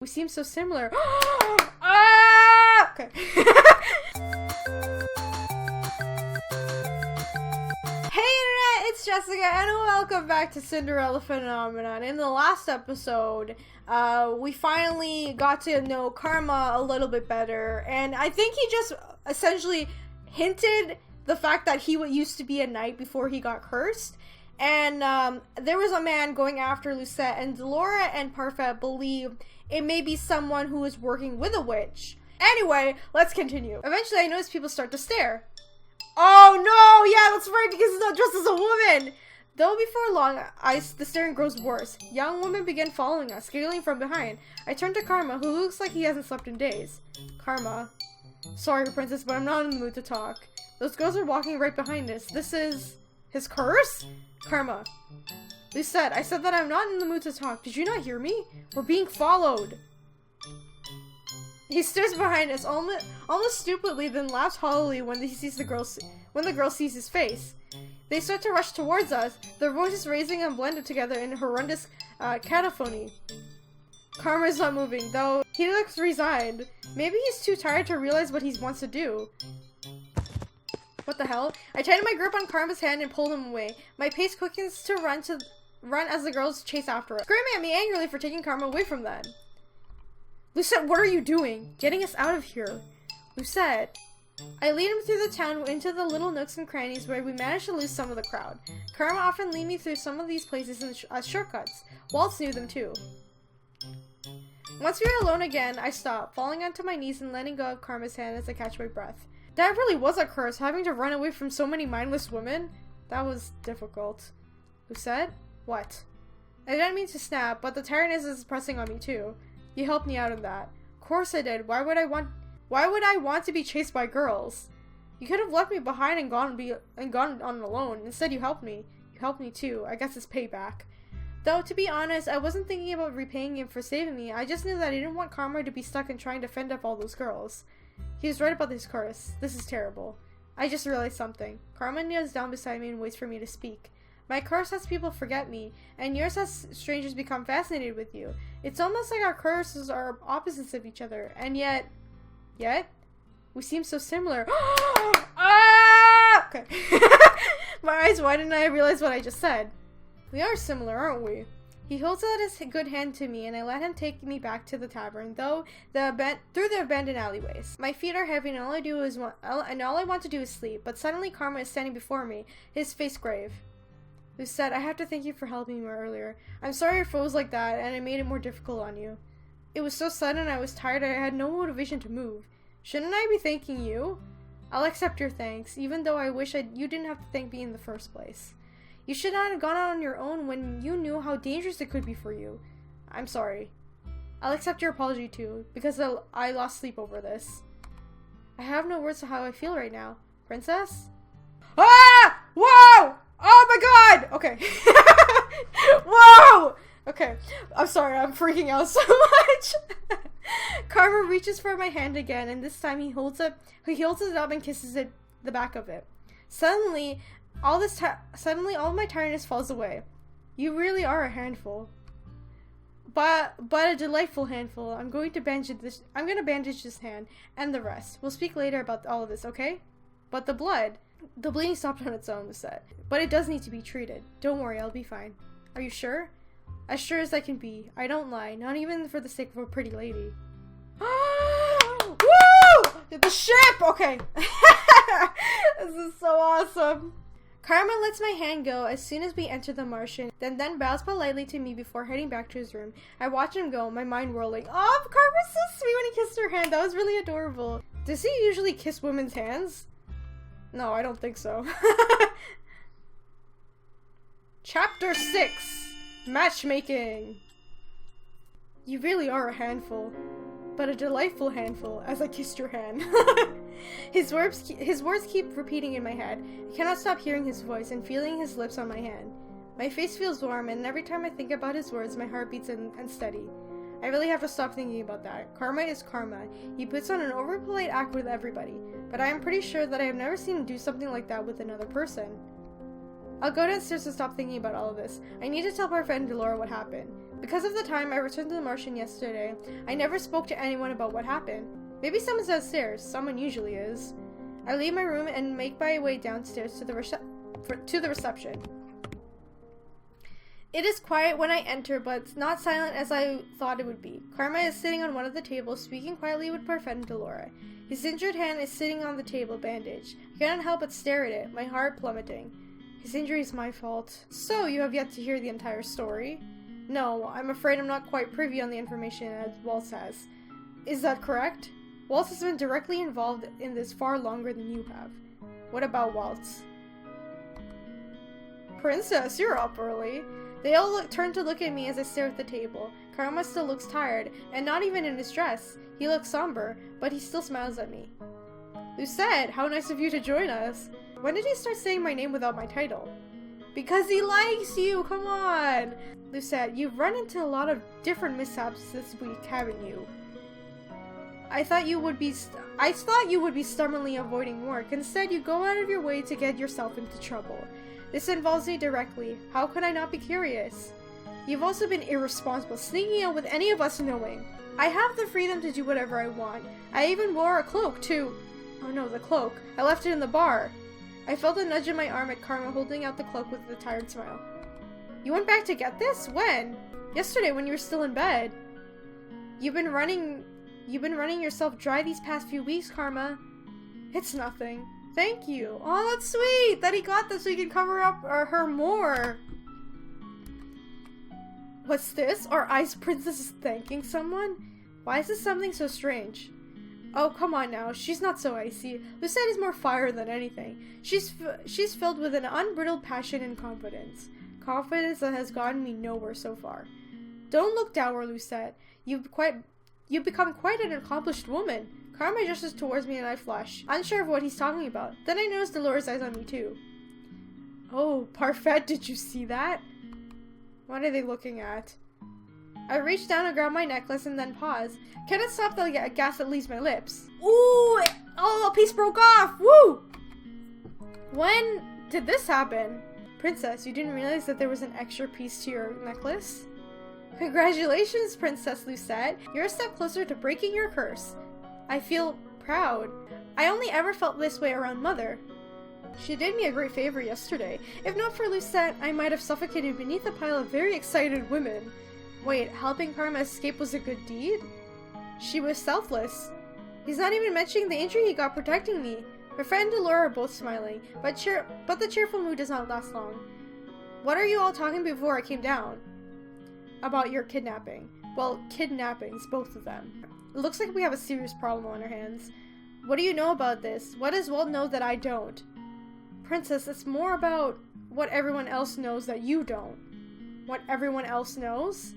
We seem so similar. Ah! Okay. Hey Internet, it's Jessica and welcome back to Cinderella Phenomenon. In the last episode, we finally got to know Karma a little bit better, and I think he just essentially hinted the fact that he used to be a knight before he got cursed. And there was a man going after Lucette, and Delora and Parfait believe it may be someone who is working with a witch. Anyway, let's continue. Eventually, I noticed people start to stare. Oh no, yeah, that's right, because he's not dressed as a woman. Though before long, the staring grows worse. Young women begin following us, giggling from behind. I turn to Karma, who looks like he hasn't slept in days. Karma. Sorry, princess, but I'm not in the mood to talk. Those girls are walking right behind us. This is... his curse? Karma. Lucette, I said that I'm not in the mood to talk. Did you not hear me? We're being followed. He stares behind us almost stupidly, then laughs hollowly when the girl sees his face. They start to rush towards us, their voices raising and blended together in horrendous cacophony. Karma is not moving, though he looks resigned. Maybe he's too tired to realize what he wants to do. What the hell? I tighten my grip on Karma's hand and pull him away. My pace quickens to run as the girls chase after us, screaming at me angrily for taking Karma away from them. Lucette, what are you doing? Getting us out of here. Lucette. I lead him through the town into the little nooks and crannies where we manage to lose some of the crowd. Karma often lead me through some of these places as shortcuts. Waltz knew them too. Once we are alone again, I stop, falling onto my knees and letting go of Karma's hand as I catch my breath. That really was a curse, having to run away from so many mindless women. That was difficult. Lucette? What? I didn't mean to snap, but the tiredness is pressing on me too. You helped me out of that. Of course I did. Why would I want to be chased by girls? You could have left me behind and gone on alone. Instead you helped me. You helped me too. I guess it's payback. Though, to be honest, I wasn't thinking about repaying him for saving me. I just knew that I didn't want Karma to be stuck in trying to fend off all those girls. He was right about this curse. This is terrible. I just realized something. Karma kneels down beside me and waits for me to speak. My curse has people forget me, and yours has strangers become fascinated with you. It's almost like our curses are opposites of each other, and yet, we seem so similar. Ah! Okay. My eyes widen and I realize what I just said. We are similar, aren't we? He holds out his good hand to me, and I let him take me back to the tavern, through the abandoned alleyways. My feet are heavy, and all I want to do is sleep. But suddenly, Karma is standing before me, his face grave. Lucette, I have to thank you for helping me earlier. I'm sorry it froze like that, and it made it more difficult on you. It was so sudden, I was tired, I had no motivation to move. Shouldn't I be thanking you? I'll accept your thanks, even though I wish you didn't have to thank me in the first place. You should not have gone out on your own when you knew how dangerous it could be for you. I'm sorry. I'll accept your apology too, because I lost sleep over this. I have no words to how I feel right now. Princess? Ah! Whoa! Oh my god! Okay. Whoa! Okay. I'm sorry, I'm freaking out so much. Karma reaches for my hand again, and this time he holds it up and kisses the back of it. Suddenly, all my tiredness falls away. You really are a handful. But a delightful handful. I'm gonna bandage this hand and the rest. We'll speak later about all of this, okay? But the bleeding stopped on its own, Lucette. But it does need to be treated. Don't worry, I'll be fine. Are you sure? As sure as I can be. I don't lie, not even for the sake of a pretty lady. Woo! The ship! Okay. This is so awesome. Karma lets my hand go as soon as we enter the Martian, then bows politely to me before heading back to his room. I watch him go, my mind whirling. Oh, Karma's so sweet when he kissed her hand. That was really adorable. Does he usually kiss women's hands? No, I don't think so. Chapter 6. Matchmaking. You really are a handful. But a delightful handful, as I kissed your hand. His words keep repeating in my head. I cannot stop hearing his voice and feeling his lips on my hand. My face feels warm, and every time I think about his words, my heart beats unsteady. I really have to stop thinking about that. Karma is Karma. He puts on an over-polite act with everybody, but I am pretty sure that I have never seen him do something like that with another person. I'll go downstairs to stop thinking about all of this. I need to tell Parfait and Delora what happened. Because of the time I returned to the Martian yesterday, I never spoke to anyone about what happened. Maybe someone's downstairs. Someone usually is. I leave my room and make my way downstairs to the reception. It is quiet when I enter, but it's not silent as I thought it would be. Karma is sitting on one of the tables, speaking quietly with Parfait and Delora. His injured hand is sitting on the table, bandaged. I cannot help but stare at it, my heart plummeting. His injury is my fault. So, you have yet to hear the entire story? No, I'm afraid I'm not quite privy on the information as Waltz has. Is that correct? Waltz has been directly involved in this far longer than you have. What about Waltz? Princess, you're up early. They all turn to look at me as I stare at the table. Karma still looks tired, and not even in his dress. He looks somber, but he still smiles at me. Lucette, how nice of you to join us. When did he start saying my name without my title? Because he likes you, come on! Lucette, you've run into a lot of different mishaps this week, haven't you? I thought you would be stubbornly avoiding work. Instead, you go out of your way to get yourself into trouble. This involves me directly. How could I not be curious? You've also been irresponsible, sneaking out with any of us knowing. I have the freedom to do whatever I want. I even wore a cloak, too. Oh no, the cloak. I left it in the bar. I felt a nudge in my arm at Karma holding out the cloak with a tired smile. You went back to get this? When? Yesterday when you were still in bed. You've been running yourself dry these past few weeks, Karma. It's nothing. Thank you. Oh, that's sweet that he got this so he can cover up her more. What's this? Our Ice Princess is thanking someone? Why is this something so strange? Oh, come on now. She's not so icy. Lucette is more fire than anything. She's filled with an unbridled passion and confidence. Confidence that has gotten me nowhere so far. Don't look dour, Lucette. You've become quite an accomplished woman. Karma gestures towards me and I flush, unsure of what he's talking about. Then I notice Delora's eyes on me too. Oh, Parfait, did you see that? What are they looking at? I reach down and grab my necklace and then pause. Cannot stop the gas that leaves my lips. Ooh! Oh, a piece broke off! Woo! When did this happen? Princess, you didn't realize that there was an extra piece to your necklace? Congratulations, Princess Lucette. You're a step closer to breaking your curse. I feel proud. I only ever felt this way around Mother. She did me a great favor yesterday. If not for Lucette, I might have suffocated beneath a pile of very excited women. Wait, helping Karma escape was a good deed? She was selfless. He's not even mentioning the injury he got protecting me. My friend and Delora are both smiling, but the cheerful mood does not last long. What are you all talking before I came down? About your kidnapping. Well, kidnappings, both of them. It looks like we have a serious problem on our hands. What do you know about this? What does Walt know that I don't? Princess, it's more about what everyone else knows that you don't. What everyone else knows?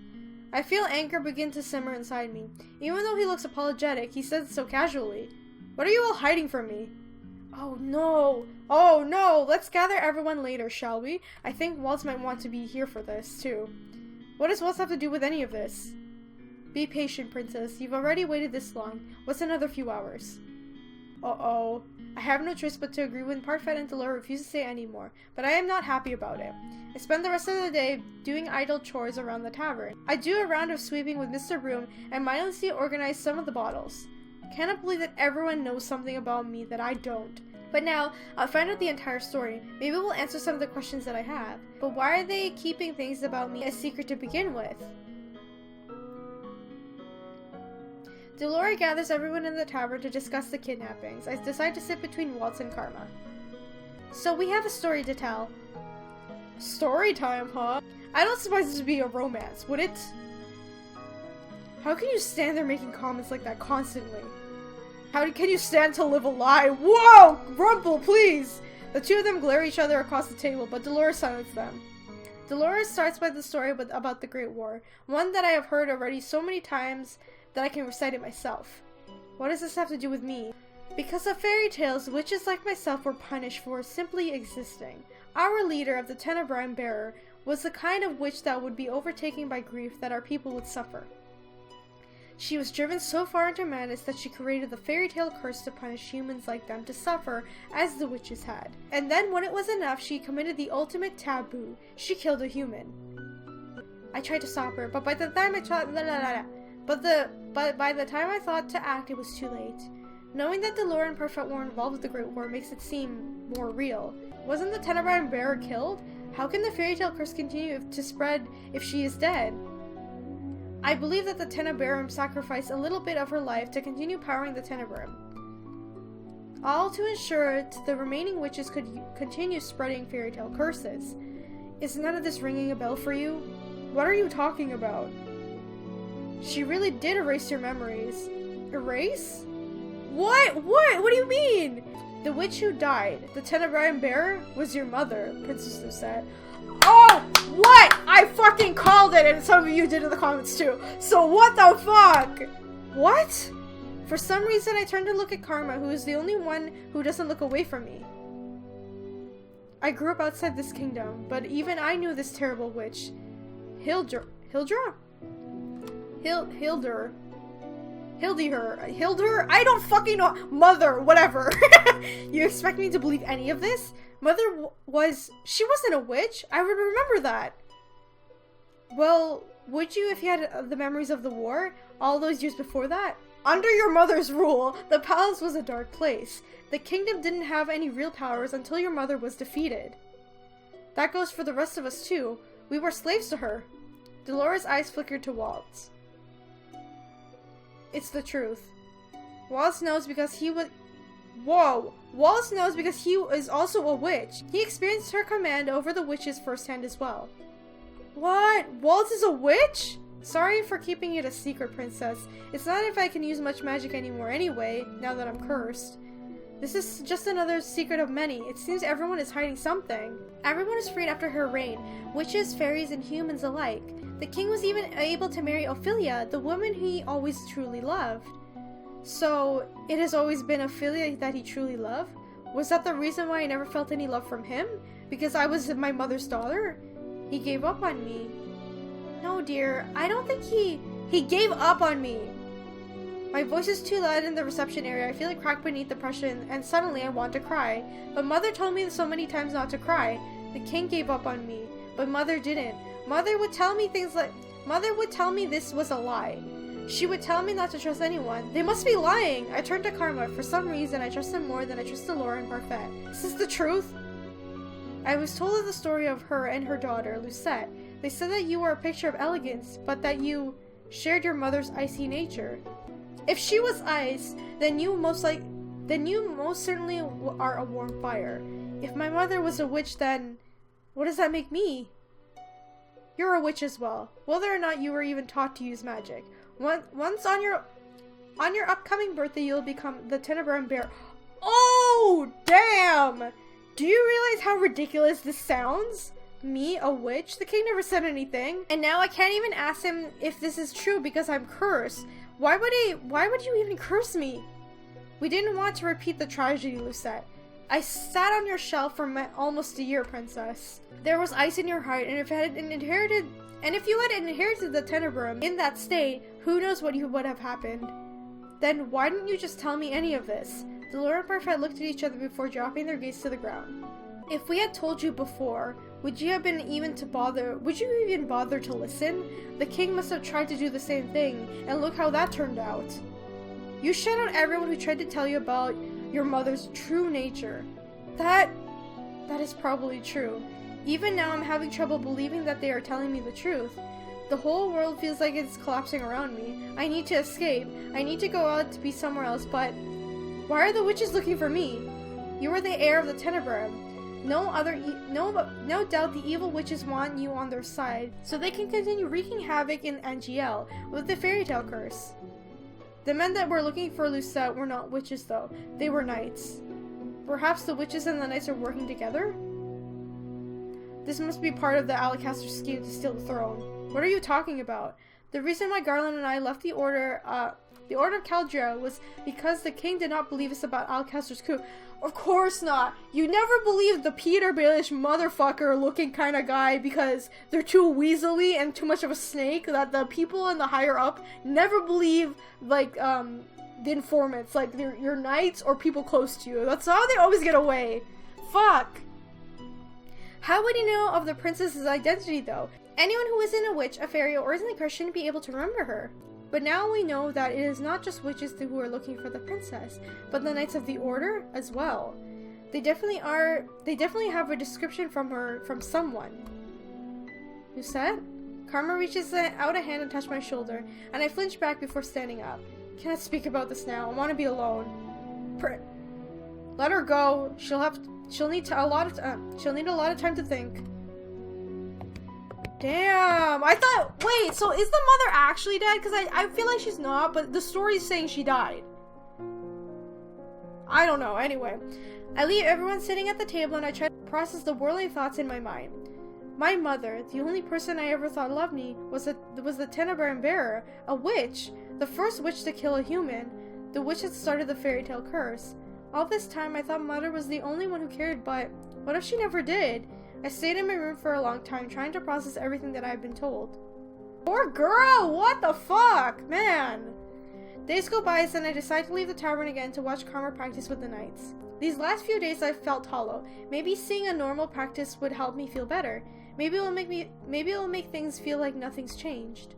I feel anger begin to simmer inside me. Even though he looks apologetic, he says it so casually. What are you all hiding from me? Oh no! Oh no! Let's gather everyone later, shall we? I think Waltz might want to be here for this, too. What does Waltz have to do with any of this? Be patient, Princess. You've already waited this long. What's another few hours? Uh-oh. I have no choice but to agree when Parfait and Delora refuse to say any more, but I am not happy about it. I spend the rest of the day doing idle chores around the tavern. I do a round of sweeping with Mr. Broom and mindlessly organize some of the bottles. I cannot believe that everyone knows something about me that I don't. But now, I'll find out the entire story. Maybe we'll answer some of the questions that I have. But why are they keeping things about me a secret to begin with? Delora gathers everyone in the tavern to discuss the kidnappings. I decide to sit between Waltz and Karma. So we have a story to tell. Story time, huh? I don't suppose this would be a romance, would it? How can you stand there making comments like that constantly? How can you stand to live a lie? Whoa! Rumple, please! The two of them glare at each other across the table, but Delora silences them. Delora starts by the story about the Great War, one that I have heard already so many times that I can recite it myself. What does this have to do with me? Because of fairy tales, witches like myself were punished for simply existing. Our leader of the Tenebrine Bearer was the kind of witch that would be overtaken by grief that our people would suffer. She was driven so far into madness that she created the Fairytale Curse to punish humans like them to suffer as the witches had. And then when it was enough, she committed the ultimate taboo. She killed a human. I tried to stop her, but by the time I thought to act, it was too late. Knowing that the lore and perfect war involved with the Great War makes it seem more real. Wasn't the Tenebra bearer killed? How can the Fairytale Curse continue to spread if she is dead? I believe that the Tenebrum sacrificed a little bit of her life to continue powering the Tenebrum. All to ensure the remaining witches could continue spreading fairytale curses. Is none of this ringing a bell for you? What are you talking about? She really did erase your memories. Erase? What? What do you mean? The witch who died, the Tenebrum bearer, was your mother, Princess Lucette. Oh, what? I fucking called it, and some of you did in the comments too. So what the fuck? What? For some reason, I turned to look at Karma, who is the only one who doesn't look away from me. I grew up outside this kingdom, but even I knew this terrible witch. Hildur? I don't fucking know. Mother, whatever. You expect me to believe any of this? Mother she wasn't a witch. I would remember that. Well, would you if you had the memories of the war, all those years before that? Under your mother's rule, the palace was a dark place. The kingdom didn't have any real powers until your mother was defeated. That goes for the rest of us too. We were slaves to her. Dolores' eyes flickered to Waltz. It's the truth. Waltz knows because he was... Whoa! Waltz knows because he is also a witch. He experienced her command over the witches firsthand as well. What? Waltz is a witch? Sorry for keeping it a secret, princess. It's not if I can use much magic anymore anyway, now that I'm cursed. This is just another secret of many. It seems everyone is hiding something. Everyone is freed after her reign, witches, fairies, and humans alike. The king was even able to marry Ophelia, the woman he always truly loved. So, it has always been Ophelia that he truly loved? Was that the reason why I never felt any love from him? Because I was my mother's daughter? He gave up on me. No, dear, I don't think he gave up on me. My voice is too loud in the reception area. I feel it crack beneath the pressure and suddenly I want to cry. But mother told me so many times not to cry. The king gave up on me, but mother didn't. Mother would tell me this was a lie. She would tell me not to trust anyone. They must be lying. I turned to Karma. For some reason, I trust him more than I trust Laura and Parfait. Is this the truth? I was told of the story of her and her daughter, Lucette. They said that you were a picture of elegance, but that you shared your mother's icy nature. If she was ice, then you most certainly are a warm fire. If my mother was a witch, then what does that make me? You're a witch as well, whether or not you were even taught to use magic. Once on your upcoming birthday, you'll become the Tenebrum bear. Oh, damn! Do you realize how ridiculous this sounds? Me, a witch? The king never said anything. And now I can't even ask him if this is true because I'm cursed. Why would you even curse me? We didn't want to repeat the tragedy, Lucette. I sat on your shelf for almost a year, princess. There was ice in your heart, and if you had inherited the Tenebrum in that state, who knows what would have happened. Then why didn't you just tell me any of this? Dolores and Parfait looked at each other before dropping their gaze to the ground. If we had told you before, would you even bother to listen? The king must have tried to do the same thing, and look how that turned out. You shut out everyone who tried to tell you about your mother's true nature. That is probably true. Even now I'm having trouble believing that they are telling me the truth. The whole world feels like it's collapsing around me. I need to escape. I need to go out to be somewhere else, but why are the witches looking for me? You are the heir of the Tenebrum. No doubt the evil witches want you on their side, so they can continue wreaking havoc in Angielle with the Fairytale Curse. The men that were looking for Lucette were not witches though, they were knights. Perhaps the witches and the knights are working together? This must be part of the Alacaster scheme to steal the throne. What are you talking about? The reason why Garlan and I left the Order of Caldera was because the king did not believe us about Alcaster's coup. Of course not. You never believe the Peter Baelish motherfucker looking kind of guy because they're too weaselly and too much of a snake that the people in the higher up never believe, like, the informants, like your knights or people close to you. That's how they always get away. Fuck. How would he know of the princess's identity, though? Anyone who isn't a witch, a fairy, or isn't cursed shouldn't be able to remember her. But now we know that it is not just witches who are looking for the princess, but the Knights of the Order as well. They definitely are. They definitely have a description from her, from someone. Lucette? Karma reaches out a hand and touches my shoulder, and I flinch back before standing up. Can't speak about this now. I want to be alone. Let her go. She'll need a lot of time to think. Damn, I thought, wait, so is the mother actually dead? Because I feel like she's not, but the story's saying she died. I don't know, anyway. I leave everyone sitting at the table and I try to process the whirling thoughts in my mind. My mother, the only person I ever thought loved me, was the Tenebrae bearer, a witch, the first witch to kill a human, the witch that started the Fairytale Curse. All this time I thought mother was the only one who cared, but what if she never did? I stayed in my room for a long time, trying to process everything that I've been told. Poor girl! What the fuck? Man! Days go by, and I decide to leave the tavern again to watch Karma practice with the knights. These last few days I've felt hollow. Maybe seeing a normal practice would help me feel better. Maybe it will make things feel like nothing's changed.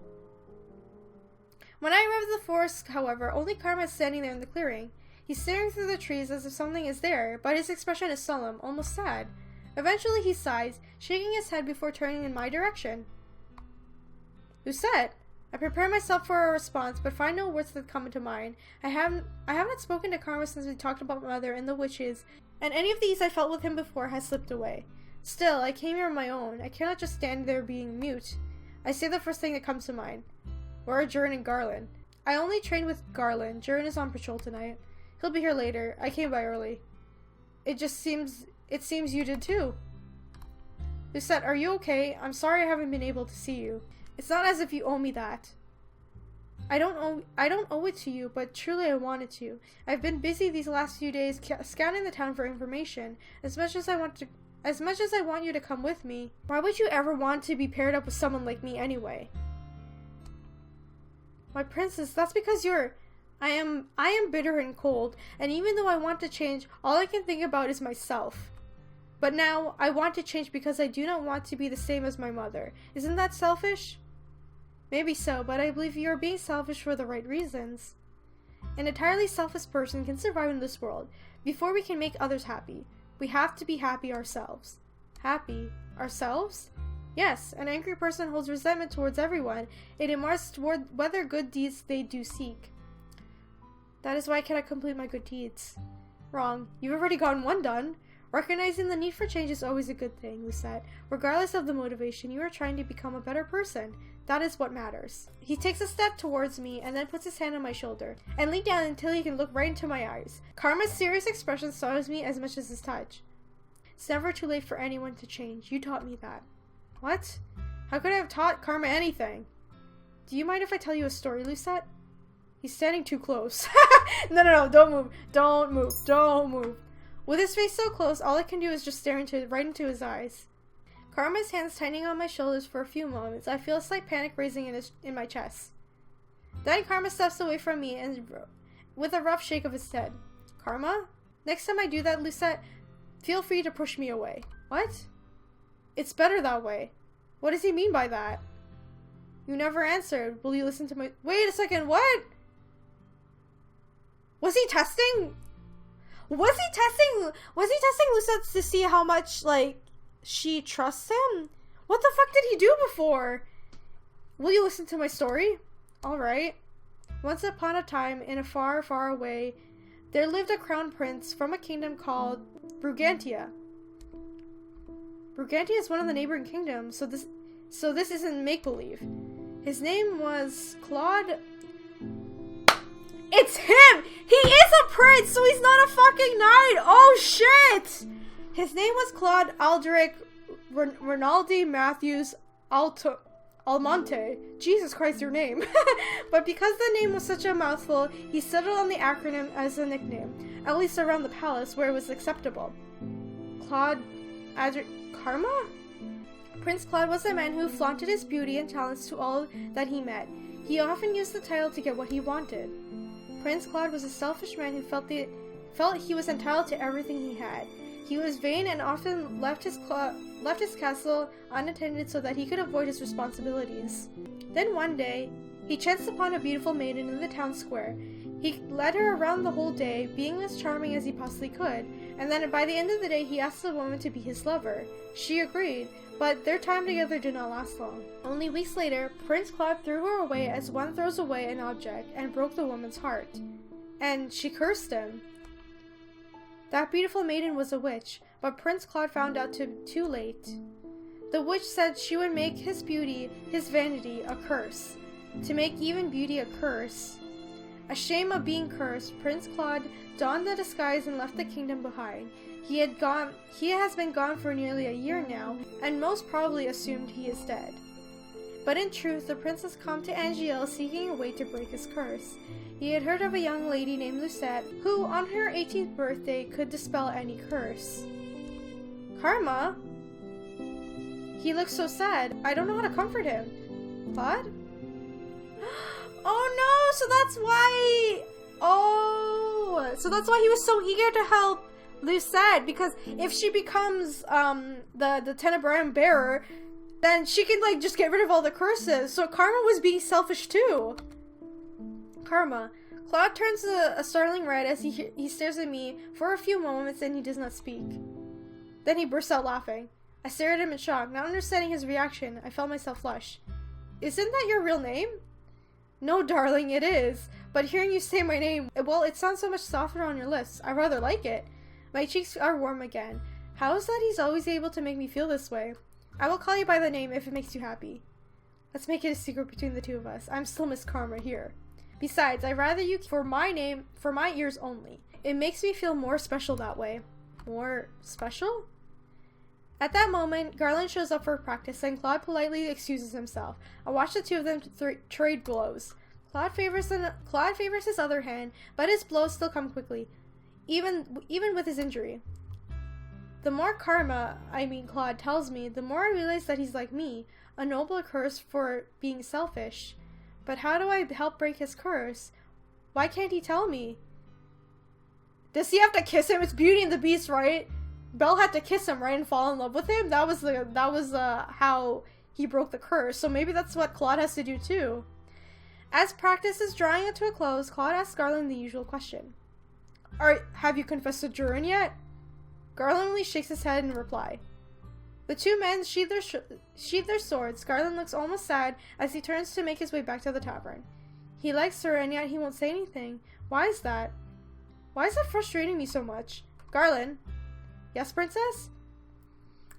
When I arrive at the forest, however, only Karma is standing there in the clearing. He's staring through the trees as if something is there, but his expression is solemn, almost sad. Eventually he sighs, shaking his head before turning in my direction. Lucette! I prepare myself for a response, but find no words that come into mind. I haven't spoken to Karma since we talked about mother and the witches, and any of these I felt with him before has slipped away. Still, I came here on my own. I cannot just stand there being mute. I say the first thing that comes to mind. Where are Jiren and Garlan? I only trained with Garlan. Jiren is on patrol tonight. He'll be here later. I came by early. It seems you did too. Lucette, are you okay? I'm sorry I haven't been able to see you. It's not as if you owe me that. I don't owe it to you, but truly I wanted to. I've been busy these last few days scouting the town for information. As much as I want you to come with me, why would you ever want to be paired up with someone like me anyway? My princess, that's because I am bitter and cold, and even though I want to change, all I can think about is myself. But now, I want to change because I do not want to be the same as my mother. Isn't that selfish? Maybe so, but I believe you are being selfish for the right reasons. An entirely selfish person can survive in this world. Before we can make others happy, we have to be happy ourselves. Happy? Ourselves? Yes, an angry person holds resentment towards everyone. It imars toward whether good deeds they do seek. That is why I cannot complete my good deeds. Wrong. You've already gotten one done. Recognizing the need for change is always a good thing, Lucette. Regardless of the motivation, you are trying to become a better person. That is what matters. He takes a step towards me and then puts his hand on my shoulder and leans down until he can look right into my eyes. Karma's serious expression startles me as much as his touch. It's never too late for anyone to change. You taught me that. What? How could I have taught Karma anything? Do you mind if I tell you a story, Lucette? He's standing too close. No, don't move. Don't move. Don't move. With his face so close, all I can do is just stare right into his eyes. Karma's hands tightening on my shoulders for a few moments. I feel a slight panic raising in my chest. Then Karma steps away from me and with a rough shake of his head. Karma? Next time I do that, Lucette, feel free to push me away. What? It's better that way. What does he mean by that? You never answered. Will you listen to my— Wait a second, what? Was he testing? Was he testing Lucette to see how much, like, she trusts him? What the fuck did he do before? Will you listen to my story? Alright. Once upon a time, in a far, far away, there lived a crown prince from a kingdom called Brugantia. Brugantia is one of the neighboring kingdoms, so this isn't make-believe. His name was Claude... It's him! He is a prince, so he's not a fucking knight! Oh shit! His name was Claude Alderic Rinaldi Matthews Almonte. Jesus Christ, your name. But because the name was such a mouthful, he settled on the acronym as a nickname, at least around the palace where it was acceptable. Karma? Prince Claude was a man who flaunted his beauty and talents to all that he met. He often used the title to get what he wanted. Prince Claude was a selfish man who felt he was entitled to everything he had. He was vain and often left his castle unattended so that he could avoid his responsibilities. Then one day, he chanced upon a beautiful maiden in the town square. He led her around the whole day, being as charming as he possibly could, and then by the end of the day he asked the woman to be his lover. She agreed, but their time together did not last long. Only weeks later, Prince Claude threw her away as one throws away an object, and broke the woman's heart. And she cursed him. That beautiful maiden was a witch, but Prince Claude found out too late. The witch said she would make his beauty, his vanity, a curse. To make even beauty a curse. Ashamed of being cursed, Prince Claude donned the disguise and left the kingdom behind. He has been gone for nearly a year now, and most probably assumed he is dead. But in truth, the prince has come to Angielle seeking a way to break his curse. He had heard of a young lady named Lucette, who on her 18th birthday could dispel any curse. Karma? He looks so sad. I don't know how to comfort him. Claude? Oh no, so that's why... Oh, so that's why he was so eager to help Lucette, because if she becomes the Tenebrae bearer, then she can like just get rid of all the curses. So Karma was being selfish too. Karma. Claude turns a startling red as he stares at me for a few moments and he does not speak. Then he bursts out laughing. I stare at him in shock, not understanding his reaction. I felt myself flush. Isn't that your real name? No, darling, it is. But hearing you say my name, well, it sounds so much softer on your lips. I rather like it. My cheeks are warm again. How is that he's always able to make me feel this way? I will call you by the name if it makes you happy. Let's make it a secret between the two of us. I'm still Miss Karma here. Besides, I'd rather you for my name, for my ears only. It makes me feel more special that way. More special? At that moment, Garlan shows up for practice and Claude politely excuses himself. I watch the two of them trade blows. Claude favors his other hand, but his blows still come quickly, even with his injury. The more Claude tells me, the more I realize that he's like me, a noble curse for being selfish. But how do I help break his curse? Why can't he tell me? Does he have to kiss him? It's Beauty and the Beast, right? Belle had to kiss him, right, and fall in love with him. That was how he broke the curse. So maybe that's what Claude has to do too. As practice is drawing it to a close, Claude asks Garlan the usual question. Have you confessed to Durin yet? Garlan only shakes his head in reply. The two men sheathe their swords. Garlan looks almost sad as he turns to make his way back to the tavern. He likes her and yet he won't say anything. Why is that? Why is that frustrating me so much? Garlan? Yes, princess?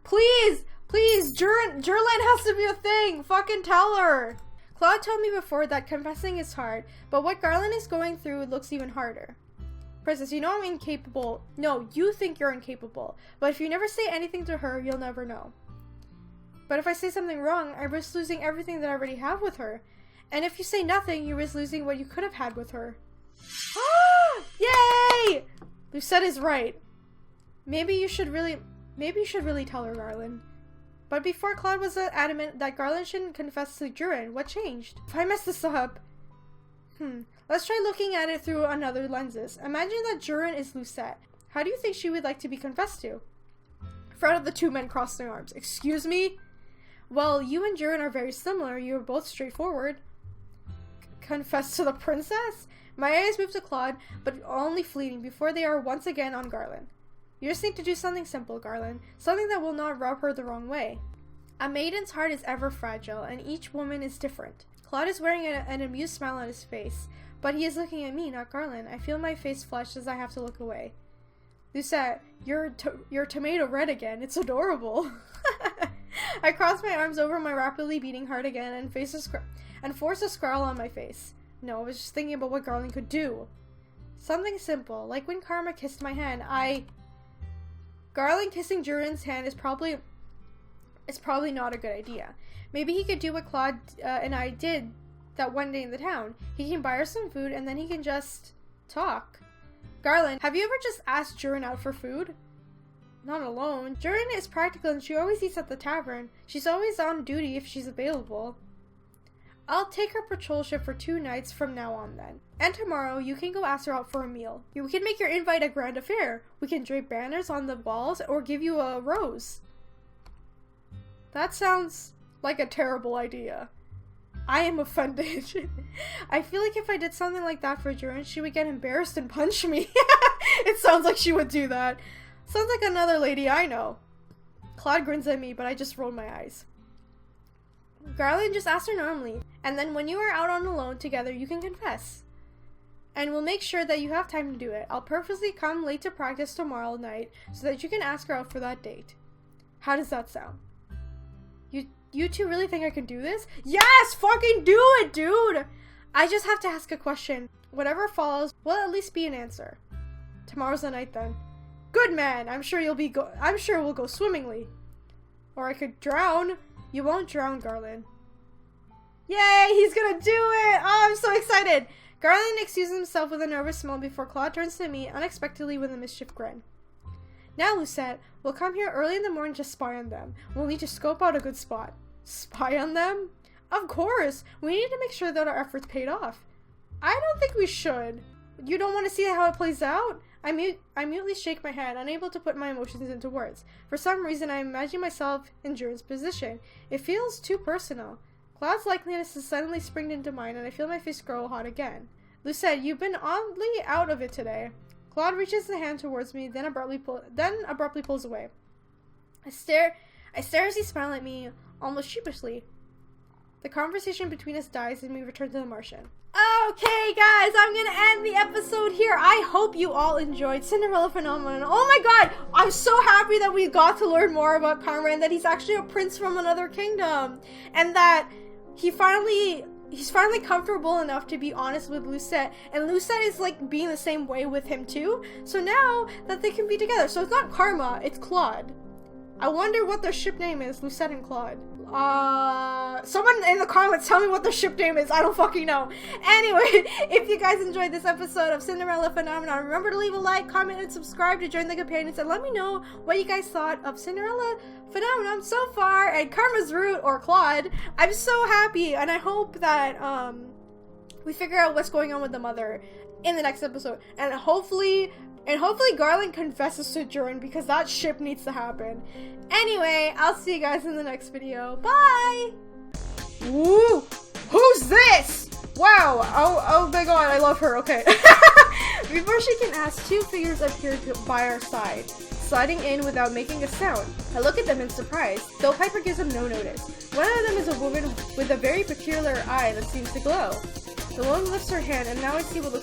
Please! Please! Garlan has to be a thing! Fucking tell her! Claude told me before that confessing is hard, but what Garlan is going through looks even harder. Princess, you know I'm incapable. No, you think you're incapable. But if you never say anything to her, you'll never know. But if I say something wrong, I risk losing everything that I already have with her. And if you say nothing, you risk losing what you could have had with her. Yay! Lucette is right. Maybe you should really tell her, Garlan. But before, Claude was adamant that Garlan shouldn't confess to Durin. What changed? If I mess this up... Let's try looking at it through another lenses. Imagine that Durin is Lucette. How do you think she would like to be confessed to? In front of the two men crossed their arms. Excuse me? Well, you and Durin are very similar. You are both straightforward. Confess to the princess? My eyes move to Claude, but only fleeting before they are once again on Garlan. You just need to do something simple, Garlan. Something that will not rub her the wrong way. A maiden's heart is ever fragile, and each woman is different. Claude is wearing an amused smile on his face, but he is looking at me, not Garlan. I feel my face flush as I have to look away. Lucette, you're tomato red again. It's adorable. I cross my arms over my rapidly beating heart again and force a scowl on my face. No, I was just thinking about what Garlan could do. Something simple, like when Karma kissed my hand. Garlan kissing Durin's hand is probably it's probably not a good idea. Maybe he could do what Claude and I did that one day in the town. He can buy her some food and then he can just talk. Garlan, have you ever just asked Jurin out for food? Not alone. Jurin is practical and she always eats at the tavern. She's always on duty if she's available. I'll take her patrol shift for 2 nights from now on then. And tomorrow, you can go ask her out for a meal. We can make your invite a grand affair. We can drape banners on the walls or give you a rose. That sounds like a terrible idea. I am offended. I feel like if I did something like that for Jurin, she would get embarrassed and punch me. It sounds like she would do that. Sounds like another lady I know. Claude grins at me, but I just rolled my eyes. Garland, just ask her normally, and then when you are out on alone together, you can confess. And we'll make sure that you have time to do it. I'll purposely come late to practice tomorrow night so that you can ask her out for that date. How does that sound? You two really think I can do this? Yes! Fucking do it, dude! I just have to ask a question. Whatever follows will at least be an answer. Tomorrow's the night then. Good man! I'm sure we'll go swimmingly. Or I could drown. You won't drown, Garland. Yay! He's gonna do it! Oh, I'm so excited! Garland excuses himself with a nervous smile before Claude turns to me unexpectedly with a mischief grin. Now, Lucette, we'll come here early in the morning to spy on them. We'll need to scope out a good spot. Spy on them? Of course! We need to make sure that our efforts paid off. I don't think we should. You don't want to see how it plays out? I mutely shake my head, unable to put my emotions into words. For some reason, I imagine myself in Jurin's position. It feels too personal. Claude's likeliness has suddenly springed into mine, and I feel my face grow hot again. Lucette, you've been oddly out of it today. Claude reaches a hand towards me, then abruptly pulls away. I stare as he smiles at me, almost sheepishly. The conversation between us dies, and we return to the Martian. Okay, guys, I'm gonna end the episode here. I hope you all enjoyed Cinderella Phenomenon. Oh my god, I'm so happy that we got to learn more about Karma and that he's actually a prince from another kingdom. And that he's finally comfortable enough to be honest with Lucette. And Lucette is like being the same way with him too. So now that they can be together. So it's not Karma, it's Claude. I wonder what their ship name is, Lucette and Claude. Someone in the comments tell me what their ship name is. I don't fucking know. Anyway, if you guys enjoyed this episode of Cinderella Phenomenon, remember to leave a like, comment, and subscribe to join the companions, and let me know what you guys thought of Cinderella Phenomenon so far, and Karma's route, or Claude. I'm so happy, and I hope that, we figure out what's going on with the mother in the next episode, and hopefully Garland confesses to Jurin, because that ship needs to happen. Anyway, I'll see you guys in the next video. Bye! Woo! Who's this? Wow! Oh my god, I love her. Okay. Before she can ask, 2 figures appear by our side, sliding in without making a sound. I look at them in surprise, though Piper gives them no notice. One of them is a woman with a very peculiar eye that seems to glow. The woman lifts her hand, and now I see what looks